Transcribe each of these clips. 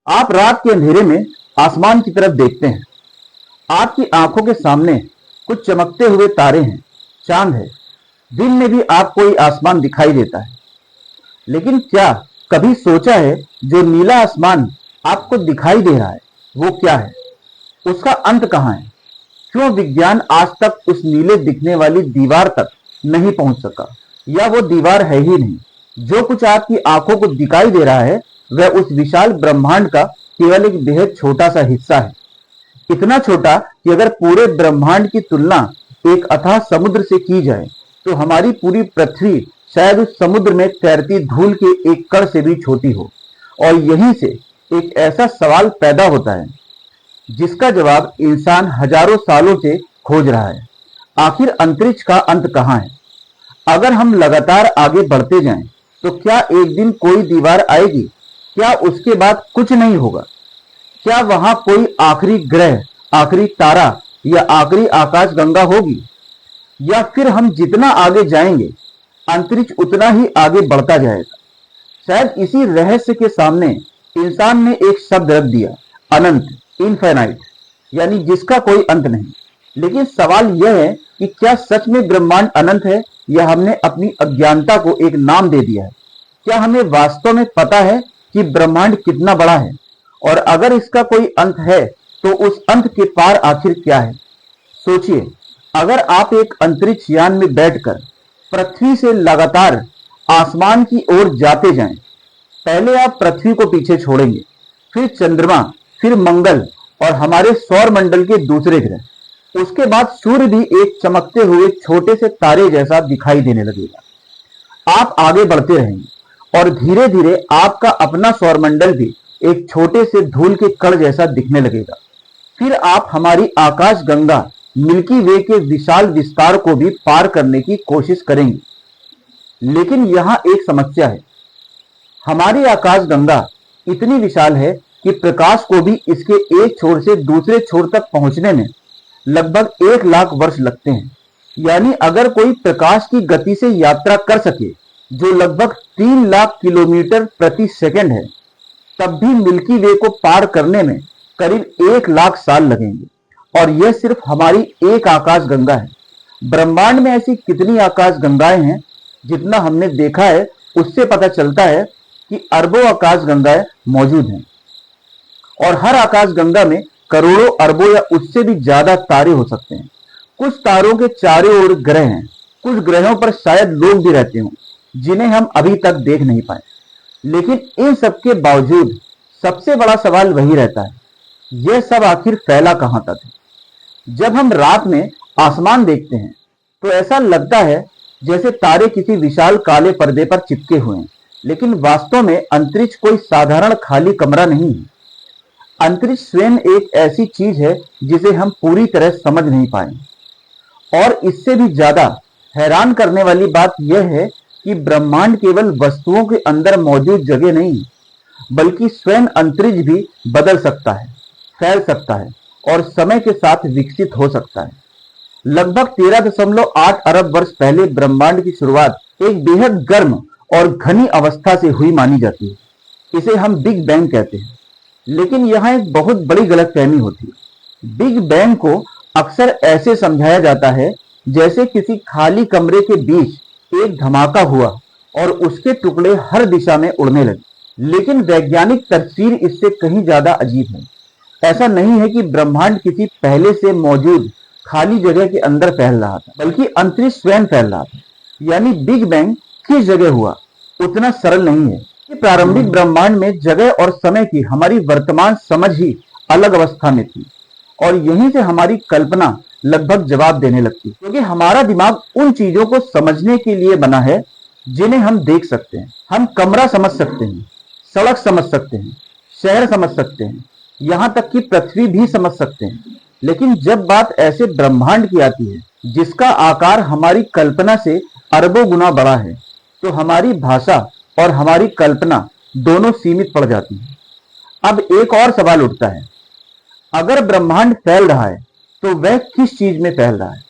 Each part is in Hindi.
आप रात के अंधेरे में आसमान की तरफ देखते हैं। आपकी आंखों के सामने कुछ चमकते हुए तारे हैं, चांद है। दिन में भी आपको ये आसमान दिखाई देता है। लेकिन क्या कभी सोचा है, जो नीला आसमान आपको दिखाई दे रहा है वो क्या है? उसका अंत कहाँ है? क्यों विज्ञान आज तक उस नीले दिखने वाली दीवार तक नहीं पहुंच सका, या वो दीवार है ही नहीं? जो कुछ आपकी आंखों को दिखाई दे रहा है वह उस विशाल ब्रह्मांड का केवल एक बेहद छोटा सा हिस्सा है। इतना छोटा कि अगर पूरे ब्रह्मांड की तुलना एक अथाह समुद्र से की जाए तो हमारी पूरी पृथ्वी शायद उस समुद्र में तैरती धूल के एक कण से भी छोटी हो। और यहीं से एक ऐसा सवाल पैदा होता है जिसका जवाब इंसान हजारों सालों से खोज रहा है। आखिर अंतरिक्ष का अंत कहाँ है? अगर हम लगातार आगे बढ़ते जाएं तो क्या एक दिन कोई दीवार आएगी? क्या उसके बाद कुछ नहीं होगा? क्या वहां कोई आखिरी ग्रह, आखिरी तारा या आखिरी आकाशगंगा होगी? या फिर हम जितना आगे जाएंगे अंतरिक्ष उतना ही आगे बढ़ता जाएगा? शायद इसी रहस्य के सामने इंसान ने एक शब्द रख दिया, अनंत, इनफाइनाइट, यानी जिसका कोई अंत नहीं। लेकिन सवाल यह है कि क्या सच में ब्रह्मांड अनंत है, या हमने अपनी अज्ञानता को एक नाम दे दिया है? क्या हमें वास्तव में पता है कि ब्रह्मांड कितना बड़ा है? और अगर इसका कोई अंत है तो उस अंत के पार आखिर क्या है? सोचिए, अगर आप एक अंतरिक्ष यान में बैठकर पृथ्वी से लगातार आसमान की ओर जाते जाएं, पहले आप पृथ्वी को पीछे छोड़ेंगे, फिर चंद्रमा, फिर मंगल और हमारे सौर मंडल के दूसरे ग्रह। उसके बाद सूर्य भी एक चमकते हुए छोटे से तारे जैसा दिखाई देने लगेगा। आप आगे बढ़ते रहेंगे और धीरे धीरे आपका अपना सौरमंडल भी एक छोटे से धूल के कण जैसा दिखने लगेगा। फिर आप हमारी आकाश गंगा मिल्की वे के विशाल विस्तार को भी पार करने की कोशिश करेंगे। लेकिन यहां एक समस्या है। हमारी आकाश गंगा इतनी विशाल है कि प्रकाश को भी इसके एक छोर से दूसरे छोर तक पहुंचने में लगभग 1,00,000 वर्ष लगते हैं। यानी अगर कोई प्रकाश की गति से यात्रा कर सके, जो लगभग 3,00,000 किलोमीटर प्रति सेकंड है, तब भी मिल्की वे को पार करने में करीब 1,00,000 साल लगेंगे। और यह सिर्फ हमारी एक आकाश गंगा है। ब्रह्मांड में ऐसी कितनी आकाश गंगाएं हैं? जितना हमने देखा है उससे पता चलता है कि अरबों आकाश गंगाएं मौजूद हैं। और हर आकाश गंगा में करोड़ों, अरबों या उससे भी ज्यादा तारे हो सकते हैं। कुछ तारों के चारों ओर ग्रह हैं। कुछ ग्रहों पर शायद लोग भी रहते हों, जिन्हें हम अभी तक देख नहीं पाए। लेकिन इन सबके बावजूद सबसे बड़ा सवाल वही रहता है, यह सब आखिर फैला कहां तक है? जब हम रात में आसमान देखते हैं तो ऐसा लगता है जैसे तारे किसी विशाल काले पर्दे पर चिपके हुए हैं। लेकिन वास्तव में अंतरिक्ष कोई साधारण खाली कमरा नहीं है। अंतरिक्ष स्वयं एक ऐसी चीज है जिसे हम पूरी तरह समझ नहीं पाए। और इससे भी ज्यादा हैरान करने वाली बात यह है कि ब्रह्मांड केवल वस्तुओं के अंदर मौजूद जगह नहीं, बल्कि स्वयं अंतरिक्ष भी बदल सकता है, फैल सकता है और समय के साथ विकसित हो सकता है। लगभग 13.8 अरब वर्ष पहले ब्रह्मांड की शुरुआत एक बेहद गर्म और घनी अवस्था से हुई मानी जाती है। इसे हम बिग बैंग कहते हैं। लेकिन यहाँ एक बहुत बड़ी गलतफहमी होती है। बिग बैंग को अक्सर ऐसे समझाया जाता है जैसे किसी खाली कमरे के बीच एक धमाका हुआ और उसके टुकड़े हर दिशा में उड़ने लगे। लेकिन वैज्ञानिक तफसीर इससे कहीं ज्यादा अजीब है। ऐसा नहीं है कि ब्रह्मांड किसी पहले से मौजूद खाली जगह के अंदर फैल रहा था, बल्कि अंतरिक्ष स्वयं फैल रहा था। यानी बिग बैंग किस जगह हुआ उतना सरल नहीं है। कि प्रारंभिक ब्रह्मांड में जगह और समय की हमारी वर्तमान समझ ही अलग अवस्था में थी, और यहीं से हमारी कल्पना लगभग जवाब देने लगती, क्योंकि हमारा दिमाग उन चीजों को समझने के लिए बना है जिन्हें हम देख सकते हैं। हम कमरा समझ सकते हैं, सड़क समझ सकते हैं, शहर समझ सकते हैं, यहां तक कि पृथ्वी भी समझ सकते हैं। लेकिन जब बात ऐसे ब्रह्मांड की आती है जिसका आकार हमारी कल्पना से अरबों गुना बड़ा है, तो हमारी भाषा और हमारी कल्पना दोनों सीमित पड़ जाती है। अब एक और सवाल उठता है, अगर ब्रह्मांड फैल रहा है तो वह किस चीज में फैल रहा है?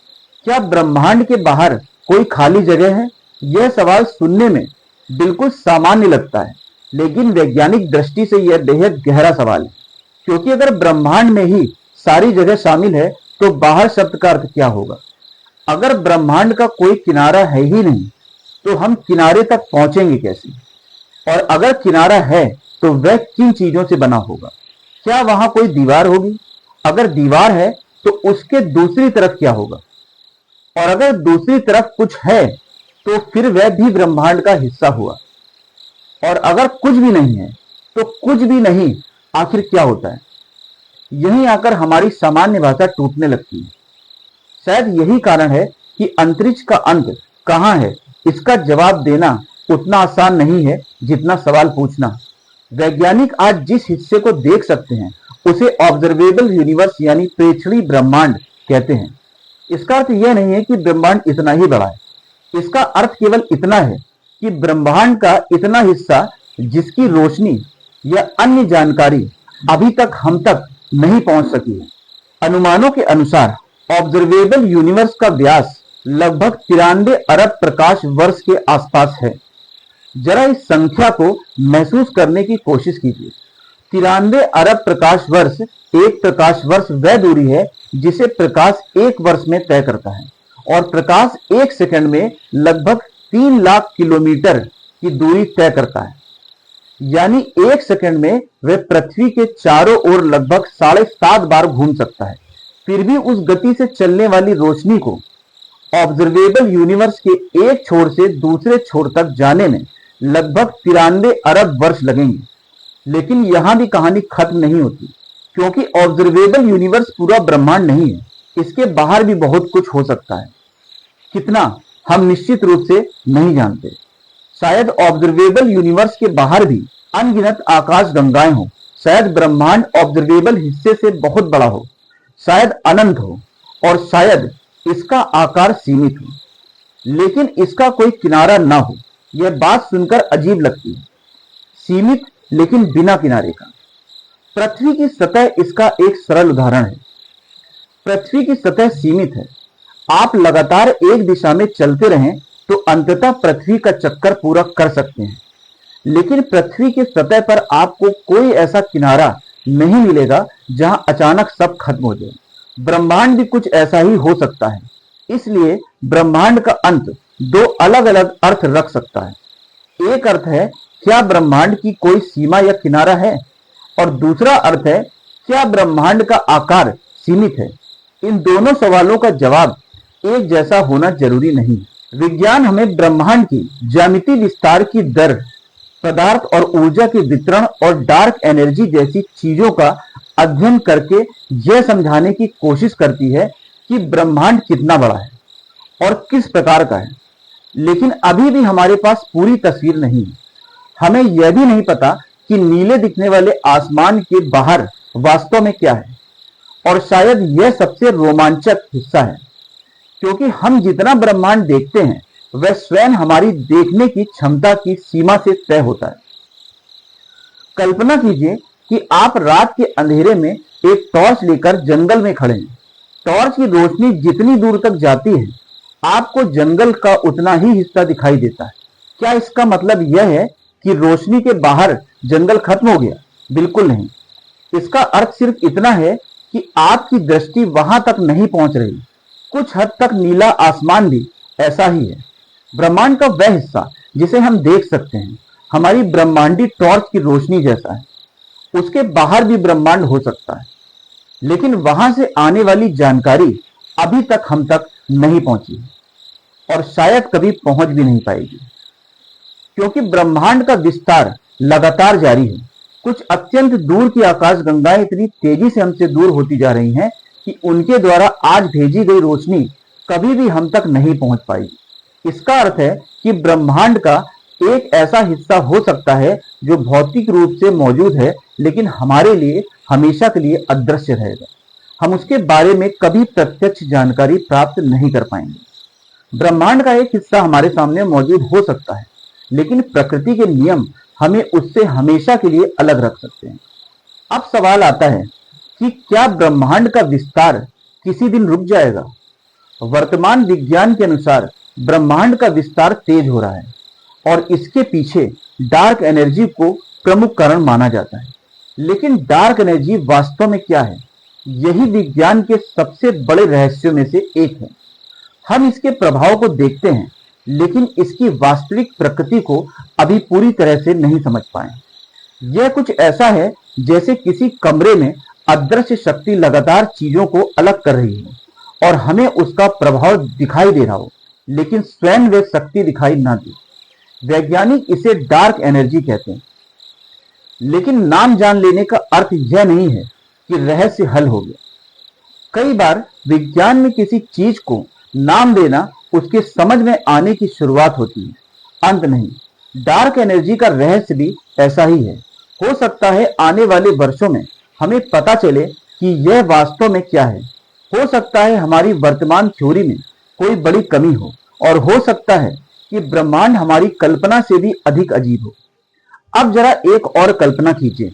क्या ब्रह्मांड के बाहर कोई खाली जगह है? यह सवाल सुनने में बिल्कुल सामान्य लगता है, लेकिन वैज्ञानिक दृष्टि से यह बेहद गहरा सवाल है, क्योंकि अगर ब्रह्मांड में ही सारी जगह शामिल है तो बाहर शब्द का अर्थ क्या होगा। अगर ब्रह्मांड का कोई किनारा है ही नहीं तो हम किनारे तक पहुंचेंगे कैसे, और अगर किनारा है तो वह किन चीजों से बना होगा। क्या वहां कोई दीवार होगी? अगर दीवार है तो उसके दूसरी तरफ क्या होगा, और अगर दूसरी तरफ कुछ है तो फिर वह भी ब्रह्मांड का हिस्सा हुआ। और अगर कुछ भी नहीं है तो कुछ भी नहीं आखिर क्या होता है। यहीं आकर हमारी सामान्य भाषा टूटने लगती है। शायद यही कारण है कि अंतरिक्ष का अंत कहां है इसका जवाब देना उतना आसान नहीं है जितना सवाल पूछना। वैज्ञानिक आज जिस हिस्से को देख सकते हैं उसे ऑब्जर्वेबल यूनिवर्स यानी प्रेक्षणीय ब्रह्मांड कहते हैं। इसका अर्थ यह नहीं है कि ब्रह्मांड इतना ही बड़ा है, इसका अर्थ केवल इतना है कि ब्रह्मांड का इतना हिस्सा जिसकी रोशनी या अन्य जानकारी अभी तक हम तक नहीं पहुंच सकी है। अनुमानों के अनुसार ऑब्जर्वेबल यूनिवर्स का व्यास लगभग 93 अरब प्रकाश वर्ष के आसपास है। जरा इस संख्या को महसूस करने की कोशिश कीजिए। 93 अरब प्रकाश वर्ष, एक प्रकाश वर्ष वह दूरी है जिसे प्रकाश एक वर्ष में तय करता है, और प्रकाश एक सेकंड में लगभग 3 लाख किलोमीटर की दूरी तय करता है। यानी एक सेकंड में वह पृथ्वी के चारों ओर लगभग 7.5 बार घूम सकता है। फिर भी उस गति से चलने वाली रोशनी को ऑब्जर्वेबल यूनिवर्स के एक छोर से दूसरे छोर तक जाने में लगभग 93 अरब वर्ष लगेंगे। लेकिन यहां भी कहानी खत्म नहीं होती, क्योंकि ऑब्जर्वेबल यूनिवर्स पूरा ब्रह्मांड नहीं है, इसके बाहर भी बहुत कुछ हो सकता है। कितना, हम निश्चित रूप से नहीं जानते। शायद ऑब्जर्वेबल यूनिवर्स के बाहर भी अनगिनत आकाश गंगाएं हो, शायद ब्रह्मांड ऑब्जर्वेबल हिस्से से बहुत बड़ा हो, शायद अनंत हो, और शायद इसका आकार सीमित हो, लेकिन इसका कोई किनारा ना हो। यह बात सुनकर अजीब लगती है, सीमित लेकिन बिना किनारे का। पृथ्वी की सतह इसका एक सरल उदाहरण है। पृथ्वी की सतह सीमित है। आप लगातार एक दिशा में चलते रहें तो अंततः पृथ्वी का चक्कर पूरा कर सकते हैं, लेकिन पृथ्वी की सतह पर आपको कोई ऐसा किनारा नहीं मिलेगा जहां अचानक सब खत्म हो जाए। ब्रह्मांड भी कुछ ऐसा ही हो सकता है। इसलिए ब्रह्मांड का अंत 2 अलग अलग अर्थ रख सकता है। एक अर्थ है, क्या ब्रह्मांड की कोई सीमा या किनारा है, और दूसरा अर्थ है, क्या ब्रह्मांड का आकार सीमित है। इन दोनों सवालों का जवाब एक जैसा होना जरूरी नहीं। विज्ञान हमें ब्रह्मांड की ज्यामिति विस्तार की दर, पदार्थ और ऊर्जा के वितरण और डार्क एनर्जी जैसी चीजों का अध्ययन करके यह समझाने की कोशिश करती है कि ब्रह्मांड कितना बड़ा है और किस प्रकार का है। लेकिन अभी भी हमारे पास पूरी तस्वीर नहीं है। हमें यह भी नहीं पता कि नीले दिखने वाले आसमान के बाहर वास्तव में क्या है, और शायद यह सबसे रोमांचक हिस्सा है, क्योंकि हम जितना ब्रह्मांड देखते हैं वह स्वयं हमारी देखने की क्षमता की सीमा से तय होता है। कल्पना कीजिए कि आप रात के अंधेरे में एक टॉर्च लेकर जंगल में खड़े हैं। टॉर्च की रोशनी जितनी दूर तक जाती है, आपको जंगल का उतना ही हिस्सा दिखाई देता है। क्या इसका मतलब यह है कि रोशनी के बाहर जंगल खत्म हो गया? बिल्कुल नहीं। इसका अर्थ सिर्फ इतना है कि आपकी दृष्टि वहां तक नहीं पहुंच रही। कुछ हद तक नीला आसमान भी ऐसा ही है। ब्रह्मांड का वह हिस्सा जिसे हम देख सकते हैं हमारी ब्रह्मांडी टॉर्च की रोशनी जैसा है। उसके बाहर भी ब्रह्मांड हो सकता है, लेकिन वहां से आने वाली जानकारी अभी तक हम तक नहीं पहुंची और शायद कभी पहुंच भी नहीं पाएगी, क्योंकि ब्रह्मांड का विस्तार लगातार जारी है। कुछ अत्यंत दूर की आकाशगंगाएं इतनी तेजी से हमसे दूर होती जा रही हैं कि उनके द्वारा आज भेजी गई रोशनी कभी भी हम तक नहीं पहुंच पाएगी। इसका अर्थ है कि ब्रह्मांड का एक ऐसा हिस्सा हो सकता है जो भौतिक रूप से मौजूद है, लेकिन हमारे लिए हमेशा के लिए अदृश्य रहेगा। हम उसके बारे में कभी प्रत्यक्ष जानकारी प्राप्त नहीं कर पाएंगे। ब्रह्मांड का एक हिस्सा हमारे सामने मौजूद हो सकता है, लेकिन प्रकृति के नियम हमें उससे हमेशा के लिए अलग रख सकते हैं। अब सवाल आता है कि क्या ब्रह्मांड का विस्तार किसी दिन रुक जाएगा? वर्तमान विज्ञान के अनुसार ब्रह्मांड का विस्तार तेज हो रहा है और इसके पीछे डार्क एनर्जी को प्रमुख कारण माना जाता है। लेकिन डार्क एनर्जी वास्तव में क्या है, यही विज्ञान के सबसे बड़े रहस्यों में से एक है। हम इसके प्रभाव को देखते हैं, लेकिन इसकी वास्तविक प्रकृति को अभी पूरी तरह से नहीं समझ पाए। यह कुछ ऐसा है जैसे किसी कमरे में अदृश्य शक्ति लगातार चीजों को अलग कर रही हो और हमें उसका प्रभाव दिखाई दे रहा हो, लेकिन स्वयं वे शक्ति दिखाई ना दे। वैज्ञानिक इसे डार्क एनर्जी कहते हैं। लेकिन नाम जान लेने का अर्थ यह नहीं है कि रहस्य हल हो गया। कई बार विज्ञान में किसी चीज को नाम देना उसके समझ में आने की शुरुआत होती है, अंत नहीं। डार्क एनर्जी का रहस्य भी ऐसा ही है। हो सकता है आने वाले वर्षों में हमें पता चले कि यह वास्तव में क्या है। हो सकता है हमारी वर्तमान थ्योरी में कोई बड़ी कमी हो, और हो सकता है कि ब्रह्मांड हमारी कल्पना से भी अधिक अजीब हो। अब जरा एक और कल्पना कीजिए,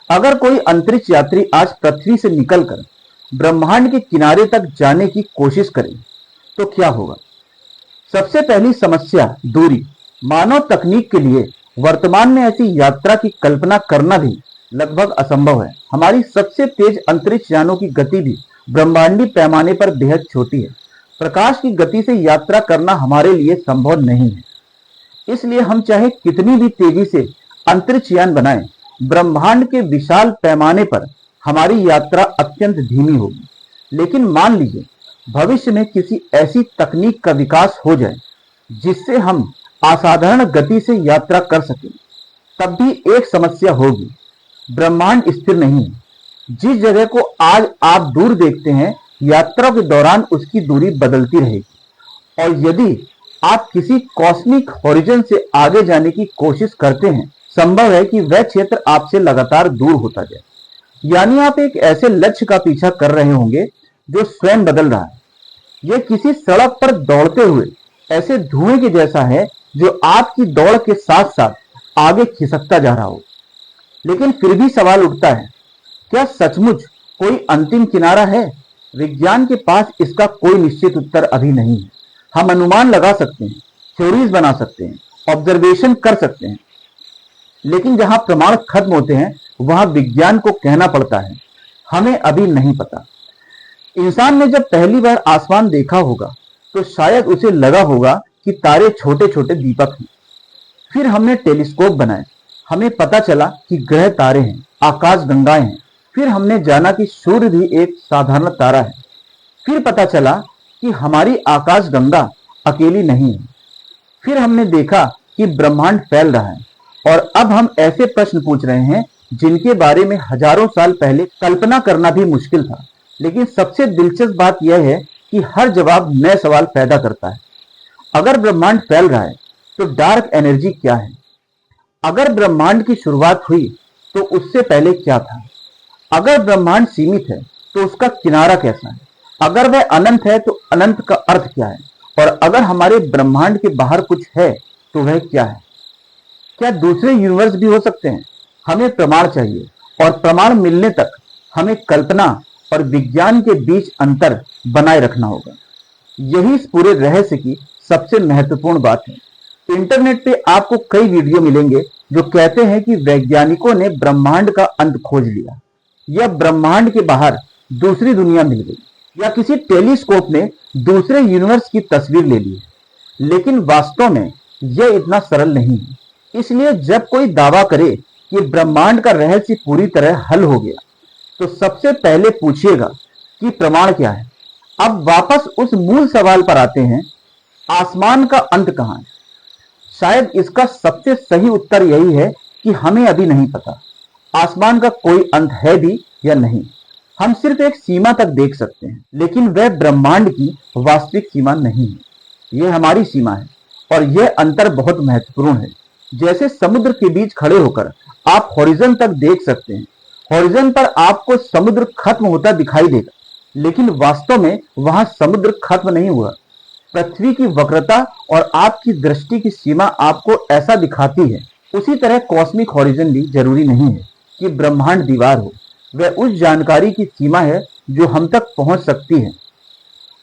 अगर कोई अंतरिक्ष यात्री आज पृथ्वी से निकलकर ब्रह्मांड के किनारे तक जाने की कोशिश करे तो क्या होगा। सबसे पहली समस्या दूरी। मानव तकनीक के लिए वर्तमान में ऐसी यात्रा की कल्पना करना भी लगभग असंभव है। हमारी सबसे तेज अंतरिक्ष यानों की गति भी ब्रह्मांडीय पैमाने पर बेहद छोटी है। प्रकाश की गति से यात्रा करना हमारे लिए संभव नहीं है। इसलिए हम चाहे कितनी भी तेजी से अंतरिक्ष यान बनाएं, ब्रह्मांड के विशाल पैमाने पर हमारी यात्रा अत्यंत धीमी होगी। लेकिन मान लीजिए भविष्य में किसी ऐसी तकनीक का विकास हो जाए जिससे हम असाधारण गति से यात्रा कर सकें, तब भी एक समस्या होगी। ब्रह्मांड स्थिर नहीं है। जिस जगह को आज आप दूर देखते हैं, यात्रा के दौरान उसकी दूरी बदलती रहेगी, और यदि आप किसी कॉस्मिक हॉरिजन से आगे जाने की कोशिश करते हैं, संभव है कि वह क्षेत्र आपसे लगातार दूर होता जाए। यानी आप एक ऐसे लक्ष्य का पीछा कर रहे होंगे जो स्वयं बदल रहा है। यह किसी सड़क पर दौड़ते हुए ऐसे धुएं के जैसा है जो आपकी दौड़ के साथ साथ आगे खिसकता जा रहा हो। लेकिन फिर भी सवाल उठता है, क्या सचमुच कोई अंतिम किनारा है? विज्ञान के पास इसका कोई निश्चित उत्तर अभी नहीं है। हम अनुमान लगा सकते हैं, थ्योरीज बना सकते हैं, ऑब्जर्वेशन कर सकते हैं, लेकिन जहां प्रमाण खत्म होते हैं वहां विज्ञान को कहना पड़ता है, हमें अभी नहीं पता। इंसान ने जब पहली बार आसमान देखा होगा तो शायद उसे लगा होगा कि तारे छोटे छोटे दीपक हैं। फिर हमने टेलीस्कोप बनाए, हमें पता चला कि ग्रह तारे हैं, आकाश गंगाएं हैं। फिर हमने जाना कि सूर्य भी एक साधारण तारा है। फिर पता चला कि हमारी आकाश गंगा अकेली नहीं है। फिर हमने देखा कि ब्रह्मांड फैल रहा है, और अब हम ऐसे प्रश्न पूछ रहे हैं जिनके बारे में हजारों साल पहले कल्पना करना भी मुश्किल था। लेकिन सबसे दिलचस्प बात यह है कि हर जवाब नए सवाल पैदा करता है। अगर ब्रह्मांड फैल रहा है तो डार्क एनर्जी क्या है? अगर ब्रह्मांड की शुरुआत हुई तो उससे पहले क्या था? अगर ब्रह्मांड सीमित है तो उसका किनारा कैसा है? अगर वह अनंत है तो अनंत का अर्थ क्या है? और अगर हमारे ब्रह्मांड के बाहर कुछ है तो वह क्या है? क्या दूसरे यूनिवर्स भी हो सकते हैं? हमें प्रमाण चाहिए, और प्रमाण मिलने तक हमें कल्पना और विज्ञान के बीच अंतर बनाए रखना होगा। यही इस पूरे रहस्य की सबसे महत्वपूर्ण बात है। इंटरनेट पे आपको कई वीडियो मिलेंगे जो कहते हैं कि वैज्ञानिकों ने ब्रह्मांड का अंत खोज लिया, या ब्रह्मांड के बाहर दूसरी दुनिया मिल गई, या किसी टेलीस्कोप ने दूसरे यूनिवर्स की तस्वीर ले ली है। लेकिन वास्तव में यह इतना सरल नहीं है। इसलिए जब कोई दावा करे कि ब्रह्मांड का रहस्य पूरी तरह हल हो गया, तो सबसे पहले पूछिएगा कि प्रमाण क्या है। अब वापस उस मूल सवाल पर आते हैं, आसमान का अंत कहां है? शायद इसका सबसे सही उत्तर यही है कि हमें अभी नहीं पता आसमान का कोई अंत है भी या नहीं। हम सिर्फ एक सीमा तक देख सकते हैं, लेकिन वह ब्रह्मांड की वास्तविक सीमा नहीं है। यह हमारी सीमा है, और यह अंतर बहुत महत्वपूर्ण है। जैसे समुद्र के बीच खड़े होकर आप हॉरिजन तक देख सकते हैं। हॉरिजन पर आपको समुद्र खत्म होता दिखाई देगा, लेकिन वास्तव में वहां समुद्र खत्म नहीं हुआ। पृथ्वी की वक्रता और आपकी दृष्टि की सीमा आपको ऐसा दिखाती है। उसी तरह कॉस्मिक हॉरिजन भी जरूरी नहीं है कि ब्रह्मांड दीवार हो। वह उस जानकारी की सीमा है जो हम तक पहुंच सकती है।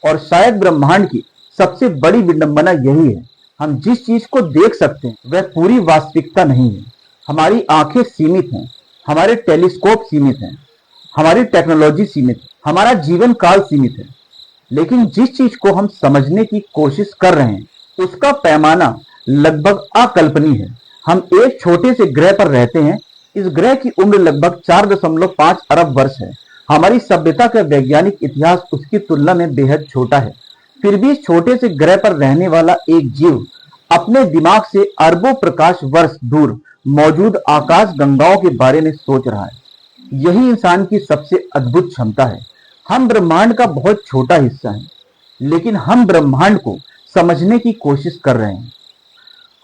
और शायद ब्रह्मांड की सबसे बड़ी विडंबना यही है हम जिस चीज को देख सकते हैं वह पूरी वास्तविकता नहीं है। हमारी आंखें सीमित हैं, हमारे टेलीस्कोप सीमित हैं, हमारी टेक्नोलॉजी सीमित है, हमारा जीवन काल सीमित है। लेकिन जिस चीज को हम समझने की कोशिश कर रहे हैं उसका पैमाना लगभग अकल्पनीय है। हम एक छोटे से ग्रह पर रहते हैं। इस ग्रह की उम्र लगभग 4.5 अरब वर्ष है। हमारी सभ्यता का वैज्ञानिक इतिहास उसकी तुलना में बेहद छोटा है। फिर भी इस छोटे से ग्रह पर रहने वाला एक जीव अपने दिमाग से अरबों प्रकाश वर्ष दूर मौजूद आकाश गंगाओं के बारे में सोच रहा है। यही इंसान की सबसे अद्भुत क्षमता है। हम ब्रह्मांड का बहुत छोटा हिस्सा हैं, लेकिन हम ब्रह्मांड को समझने की कोशिश कर रहे हैं।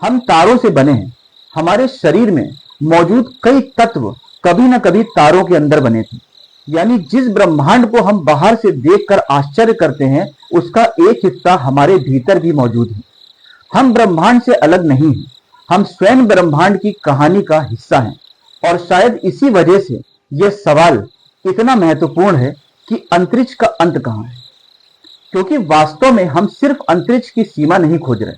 हम तारों से बने हैं। हमारे शरीर में मौजूद कई तत्व कभी न कभी तारों के अंदर बने थे। यानी जिस ब्रह्मांड को हम बाहर से देखकर आश्चर्य करते हैं उसका एक हिस्सा हमारे भीतर भी मौजूद है। हम ब्रह्मांड से अलग नहीं हैं। हम स्वयं ब्रह्मांड की कहानी का हिस्सा हैं। और शायद इसी वजह से यह सवाल इतना महत्वपूर्ण है कि अंतरिक्ष का अंत कहां है। क्योंकि वास्तव में हम सिर्फ अंतरिक्ष की सीमा नहीं खोज रहे,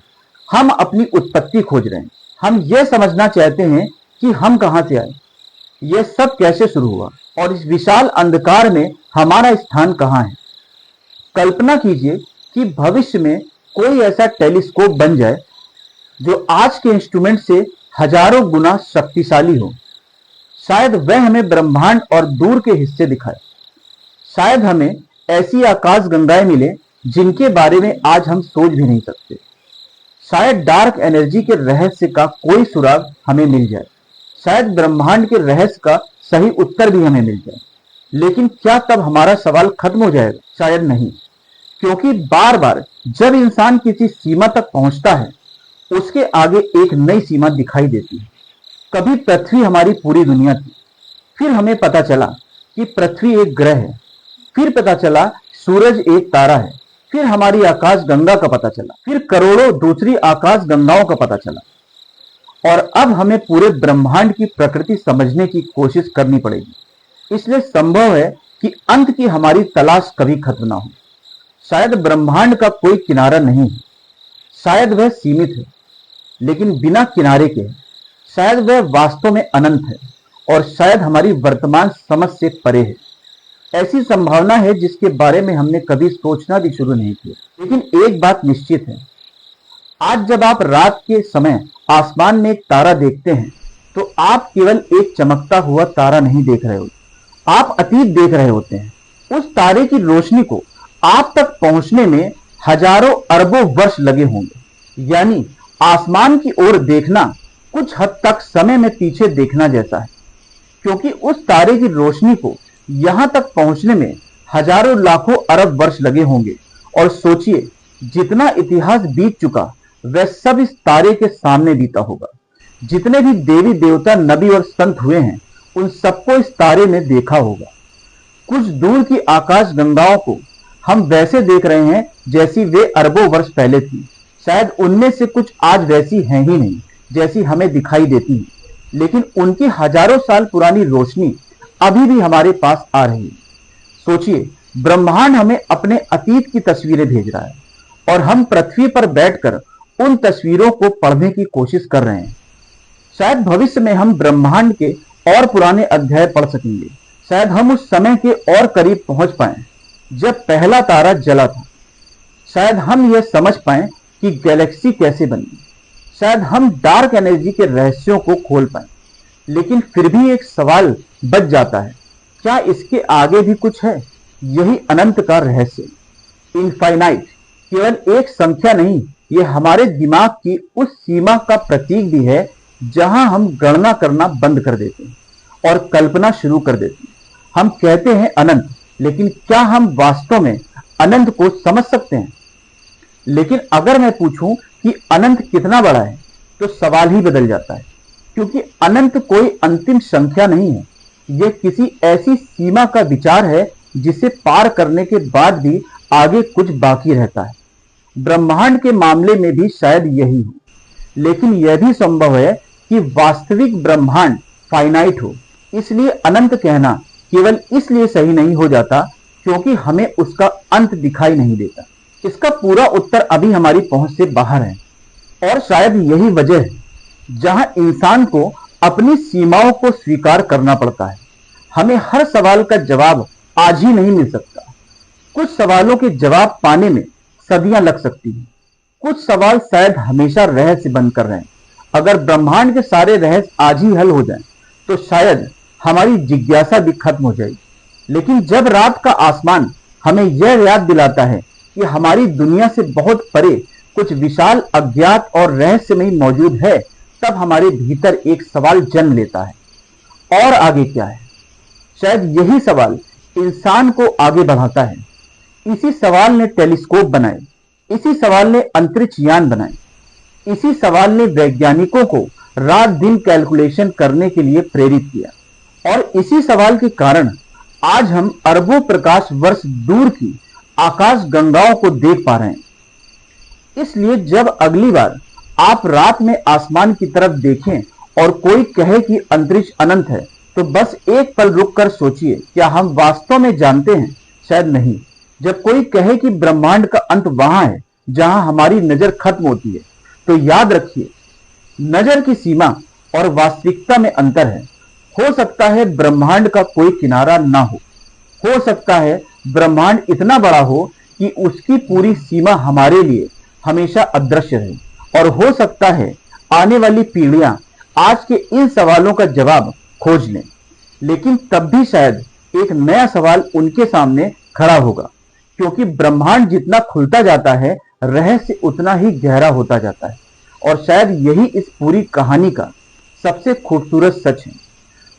हम अपनी उत्पत्ति खोज रहे हैं। हम यह समझना चाहते हैं कि हम कहां से आए, यह सब कैसे शुरू हुआ और इस विशाल अंधकार में हमारा स्थान कहां है। कल्पना कीजिए कि भविष्य में कोई ऐसा टेलीस्कोप बन जाए जो आज के इंस्ट्रूमेंट से हजारों गुना शक्तिशाली हो। शायद वह हमें ब्रह्मांड और दूर के हिस्से दिखाए। शायद हमें ऐसी आकाश गंगाएं मिले जिनके बारे में आज हम सोच भी नहीं सकते। शायद डार्क एनर्जी के रहस्य का कोई सुराग हमें मिल जाए। शायद ब्रह्मांड के रहस्य का सही उत्तर भी हमें मिल जाए। लेकिन क्या तब हमारा सवाल खत्म हो जाएगा? शायद नहीं। क्योंकि बार बार जब इंसान किसी सीमा तक पहुंचता है उसके आगे एक नई सीमा दिखाई देती है। कभी पृथ्वी हमारी पूरी दुनिया थी, फिर हमें पता चला कि पृथ्वी एक ग्रह है, फिर पता चला सूरज एक तारा है, फिर हमारी आकाश गंगा का पता चला, फिर करोड़ों दूसरी आकाश गंगाओं का पता चला। और अब हमें पूरे ब्रह्मांड की प्रकृति समझने की कोशिश करनी पड़ेगी। इसलिए संभव है कि अंत की हमारी तलाश कभी खत्म ना हो। शायद ब्रह्मांड का कोई किनारा नहीं है, शायद वह सीमित है लेकिन बिना किनारे के है। शायद वह वास्तव में अनंत है और शायद हमारी वर्तमान समझ से परे है। ऐसी संभावना है जिसके बारे में हमने कभी सोचना भी शुरू नहीं किया। लेकिन एक बात निश्चित है, आज जब आप रात के समय आसमान में एक तारा देखते हैं तो आप केवल एक चमकता हुआ तारा नहीं देख रहे होते, आप अतीत देख रहे होते हैं। उस तारे की रोशनी को आप तक पहुंचने में हजारों अरबों वर्ष लगे होंगे। यानी आसमान की ओर देखना कुछ हद तक समय में पीछे देखना जैसा है, क्योंकि उस तारे की रोशनी को यहां तक पहुंचने में हजारों लाखों अरब वर्ष लगे होंगे। और सोचिए, जितना इतिहास बीत चुका वह सब इस तारे के सामने बीता होगा। जितने भी देवी देवता, नबी और संत हुए हैं उन सबको इस तारे में देखा होगा। कुछ दूर की आकाश गंगाओं को हम वैसे देख रहे हैं जैसी वे अरबों वर्ष पहले थी। शायद उनमें से कुछ आज वैसी हैं ही नहीं जैसी हमें दिखाई देती है, लेकिन उनकी हजारों साल पुरानी रोशनी अभी भी हमारे पास आ रही है। सोचिए, ब्रह्मांड हमें अपने अतीत की तस्वीरें भेज रहा है और हम पृथ्वी पर बैठकर उन तस्वीरों को पढ़ने की कोशिश कर रहे हैं। शायद भविष्य में हम ब्रह्मांड के और पुराने अध्याय पढ़ सकेंगे। शायद हम उस समय के और करीब पहुंच पाएं जब पहला तारा जला था। शायद हम यह समझ पाएं कि गैलेक्सी कैसे बनी। शायद हम डार्क एनर्जी के रहस्यों को खोल पाएं। लेकिन फिर भी एक सवाल बच जाता है, क्या इसके आगे भी कुछ है? यही अनंत का रहस्य। इनफाइनाइट केवल एक संख्या नहीं, यह हमारे दिमाग की उस सीमा का प्रतीक भी है जहां हम गणना करना बंद कर देते हैं और कल्पना शुरू कर देते हैं। हम कहते हैं अनंत, लेकिन क्या हम वास्तव में अनंत को समझ सकते हैं? लेकिन अगर मैं पूछूं कि अनंत कितना बड़ा है तो सवाल ही बदल जाता है, क्योंकि अनंत कोई अंतिम संख्या नहीं है। यह किसी ऐसी सीमा का विचार है जिसे पार करने के बाद भी आगे कुछ बाकी रहता है। ब्रह्मांड के मामले में भी शायद यही हो, लेकिन यह भी संभव है कि वास्तविक ब्रह्मांड फाइनाइट हो। इसलिए अनंत कहना केवल इसलिए सही नहीं हो जाता क्योंकि हमें उसका अंत दिखाई नहीं देता। इसका पूरा उत्तर अभी हमारी पहुंच से बाहर है और शायद यही वजह है जहां इंसान को अपनी सीमाओं को स्वीकार करना पड़ता है। हमें हर सवाल का जवाब आज ही नहीं मिल सकता। कुछ सवालों के जवाब पाने में सदियां लग सकती हैं। कुछ सवाल शायद हमेशा रहस्य बनकर रहें। अगर ब्रह्मांड के सारे रहस्य आज ही हल हो जाएं, तो शायद हमारी जिज्ञासा भी खत्म हो जाएगी। लेकिन जब रात का आसमान हमें यह याद दिलाता है कि हमारी दुनिया से बहुत परे कुछ विशाल, अज्ञात और रहस्यमयी मौजूद है, तब हमारे भीतर एक सवाल जन्म लेता है, और आगे क्या है? शायद यही सवाल इंसान को आगे बढ़ाता है। इसी सवाल ने टेलीस्कोप बनाए, इसी सवाल ने अंतरिक्ष यान बनाए, इसी सवाल ने वैज्ञानिकों को रात दिन कैलकुलेशन करने के लिए प्रेरित किया, और इसी सवाल के कारण आज हम अरबों प्रकाश वर्ष दूर की आकाश गंगाओं को देख पा रहे हैं। इसलिए जब अगली बार आप रात में आसमान की तरफ देखें और कोई कहे कि अंतरिक्ष अनंत है, तो बस एक पल रुककर सोचिए, क्या हम वास्तव में जानते हैं? शायद नहीं। जब कोई कहे कि ब्रह्मांड का अंत वहां है जहां हमारी नजर खत्म होती है, तो याद रखिए, नजर की सीमा और वास्तविकता में अंतर है। हो सकता है ब्रह्मांड का कोई किनारा ना हो सकता है ब्रह्मांड इतना बड़ा हो कि उसकी पूरी सीमा हमारे लिए हमेशा अदृश्य रहे, और हो सकता है आने वाली पीढ़ियां आज के इन सवालों का जवाब खोज लें। लेकिन तब भी शायद एक नया सवाल उनके सामने खड़ा होगा, क्योंकि ब्रह्मांड जितना खुलता जाता है, रहस्य उतना ही गहरा होता जाता है। और शायद यही इस पूरी कहानी का सबसे खूबसूरत सच है।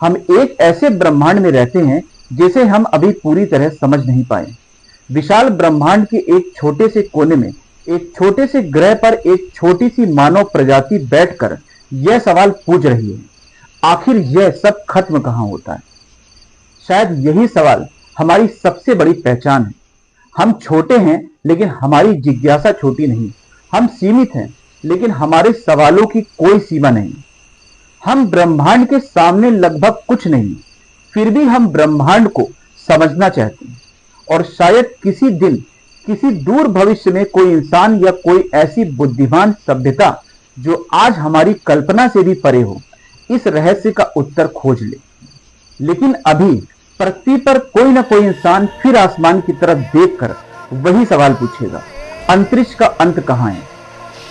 हम एक ऐसे ब्रह्मांड में रहते हैं जिसे हम अभी पूरी तरह समझ नहीं पाए। विशाल ब्रह्मांड के एक छोटे से कोने में, एक छोटे से ग्रह पर एक छोटी सी मानव प्रजाति बैठकर यह सवाल पूछ रही है, आखिर यह सब खत्म कहां होता है? शायद यही सवाल हमारी सबसे बड़ी पहचान है। हम छोटे हैं, लेकिन हमारी जिज्ञासा छोटी नहीं। हम सीमित हैं, लेकिन हमारे सवालों की कोई सीमा नहीं। हम ब्रह्मांड के सामने लगभग कुछ नहीं, फिर भी हम ब्रह्मांड को समझना चाहते हैं। और शायद किसी दिन, किसी दूर भविष्य में कोई इंसान या कोई ऐसी बुद्धिमान सभ्यता जो आज हमारी कल्पना से भी परे हो, इस रहस्य का उत्तर खोज ले। लेकिन अभी पृथ्वी पर कोई ना कोई इंसान फिर आसमान की तरफ देखकर वही सवाल पूछेगा, अंतरिक्ष का अंत कहां है?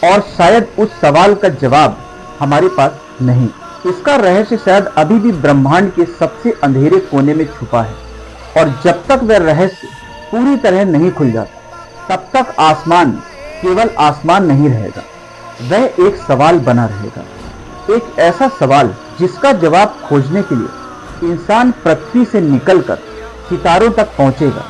और शायद उस सवाल का जवाब हमारे पास नहीं। इसका रहस्य शायद अभी भी ब्रह्मांड के सबसे अंधेरे कोने में छुपा है। और जब तक वह रहस्य पूरी तरह नहीं खुल जाता, तब तक आसमान केवल आसमान नहीं रहेगा, वह एक सवाल बना रहेगा। एक ऐसा सवाल जिसका जवाब खोजने के लिए इंसान पृथ्वी से निकलकर सितारों तक पहुंचेगा।